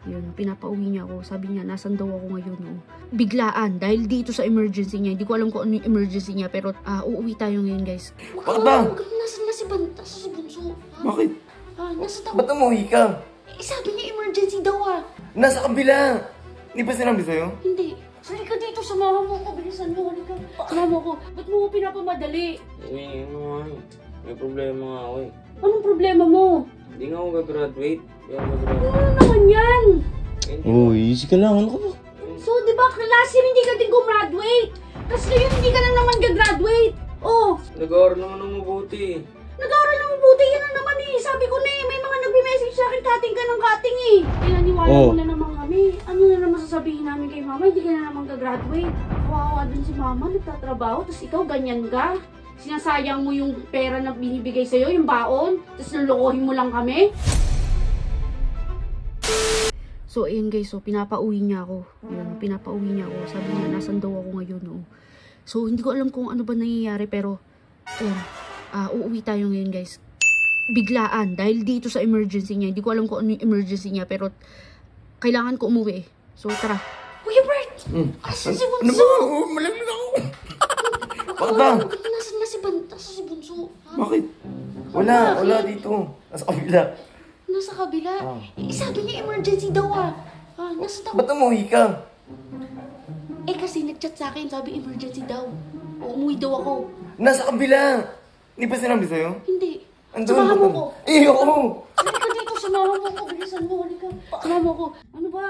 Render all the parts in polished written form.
Yun, pinapauwi niya ako. Sabi niya, nasan daw ako ngayon, no? Biglaan, dahil dito sa emergency niya. Hindi ko alam kung ano yung emergency niya, pero uuwi tayo ngayon, guys. Bakit ba? Nasaan na si Banta sa bunso? Bakit? Nasa tabi. Ba't umuwi ka? Sabi niya, emergency daw, Nasa kabila. Hindi ba sinabi sa'yo? Hindi. Sali ka dito, samahan mo ko. Bilisan mo, halika. Samahan mo ko. Ba't mo ko pinapamadali? Ano nga eh. May problema nga ako eh. Anong problema mo? Hindi nga ako gagraduate. Ano naman yan? Uy, easy ka lang. Ano ka ba? So, di ba, last year hindi ka din gumraduate? Tapos ngayon hindi ka na naman gagraduate. Oh, Nag-aaral naman ng mabuti. nag-aaral na mabuti. Yan na naman eh. Sabi ko na eh, may mga nagbe-message sa akin, cutting ka ng cutting eh. Pinaniwala mo na naman kami. Ano na naman sasabihin namin kay mama? Hindi ka na naman gagraduate. Kawawa din si mama, nagtatrabaho. Tapos ikaw, ganyan ka. Sinasayang mo yung pera na binibigay sa'yo, yung baon. Tapos nalokohin mo lang kami. So, ayun guys, so pinapauwi niya ako. Yun, pinapauwi niya ako. Sabi niya, nasan daw ako ngayon, no? So, hindi ko alam kung ano ba nangyayari, pero, ayun, uuwi tayo ngayon, guys. Biglaan, dahil dito sa emergency niya. Hindi ko alam kung ano yung emergency niya, pero, kailangan ko umuwi. So, tara. Kuya Bert! Asan si Bunso? Ano ba? Malamig ako. Bakit ba? Nasaan na si Banta sa Bunso? Bakit? Wala dito. Nasa kabila. Nasa kabila? Sabi niya, emergency daw, nasa tabi. Ba't umuwi ka? Kasi nag-chat sa akin, sabi emergency daw. Umuwi daw ako. Nasa kabila. Hindi ba sinabi sa'yo? Hindi. Andun, Samahan mo ko. ako. Halika dito, samahan mo ko. Bilisan mo, halika. Samahan mo ko. Ano ba?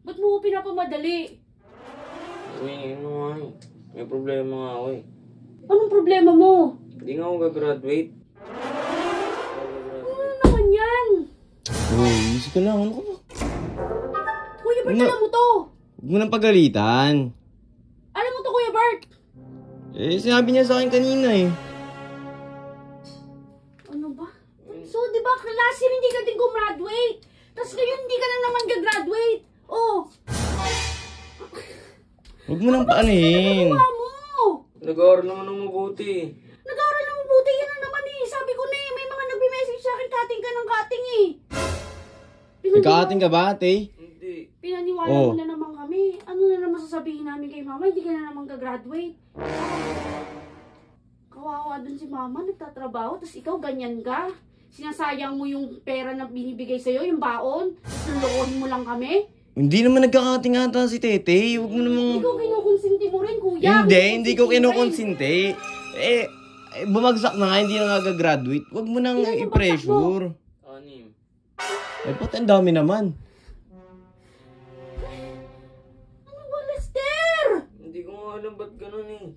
Ba't mo ko pinapamadali? Ano nga eh. May problema nga ako eh. Anong problema mo? Hindi nga ako gagraduate. Ano naman yan? Uy, easy ka lang. Ano ka ba? Kuya Bert, alam mo to. Huwag mo nang pagalitan. Alam mo to, Kuya Bert. Sinabi niya sa akin kanina eh. Ano ba? So, di ba, last year hindi ka din gumraduate. Tapos ngayon hindi ka na naman gagraduate. Oh. Huwag mo nang paanihin. Ano mo? Nag-aaral naman ng mabuti. Nag-aaral na mabuti. Yan na naman eh. Sabi ko na eh, may mga nagbe-message sa akin, cutting ka ng cutting eh. Nagkakating ka ba, ate? Hindi. Pinaniwala mo na naman kami. Ano na naman sasabihin namin kay mama? Hindi ka na naman gagraduate. Kawawa dun si mama, nagtatrabaho. Tapos ikaw, ganyan ka. Sinasayang mo yung pera na binibigay sa'yo, yung baon. Tapos nalokohin mo lang kami. Hindi naman nagkakating ata si Tete. Huwag mo namang... Ikaw kinukonsinti mo rin, kuya. Hindi ko kinukonsinti. Bumagsak na nga, hindi na nga gagraduate. Huwag mo nang i-pressure. Anim. Ba't ang dami naman? Ano ba, Lester? Hindi ko nga alam ba't ganun eh.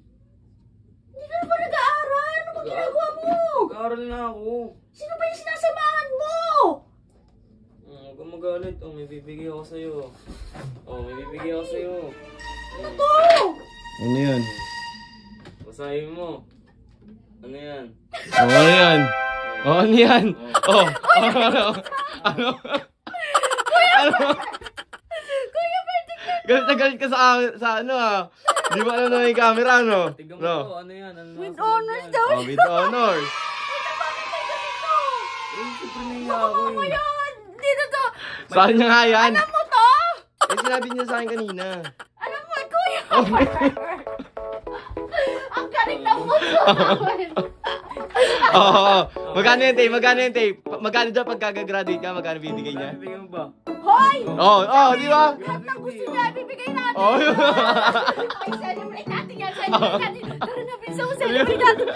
Hindi ka na ba nag-aaral? Ano ba ginagawa mo? Nag-aaral na ako. Sino ba yung sinasamahan mo? Huwag kang magalit. May bibigay ako sa'yo. May bibigay ako sa'yo. Ano to? Ano yan? Basahin mo. Ano yan? Ano yan? Ano yan? Ano? Kuya Bert, Galit na galit ka sa ano Di ba alam na may camera, no? Tignan mo to. Ano yan? Ano with honors daw. With honors. Bakit may ganito? Siyempre naiya ako Ano eh. yan? Dito to. Saan niya nga yan? Alam mo to? Sinabi niya sa akin kanina. Alam mo, Kuya Bert. Ang galing ng puso namin. Oo. Magkano yan, Tay? Magkano dyan pagka-graduate ka? Magkano bibigay niya? Bibigyan mo ba? Hoy! Di ba? Lahat ng gusto niya, bibigay natin. Ay, celebrate natin yan. Celebrate natin. Tara na, Pinsa, celebrate natin.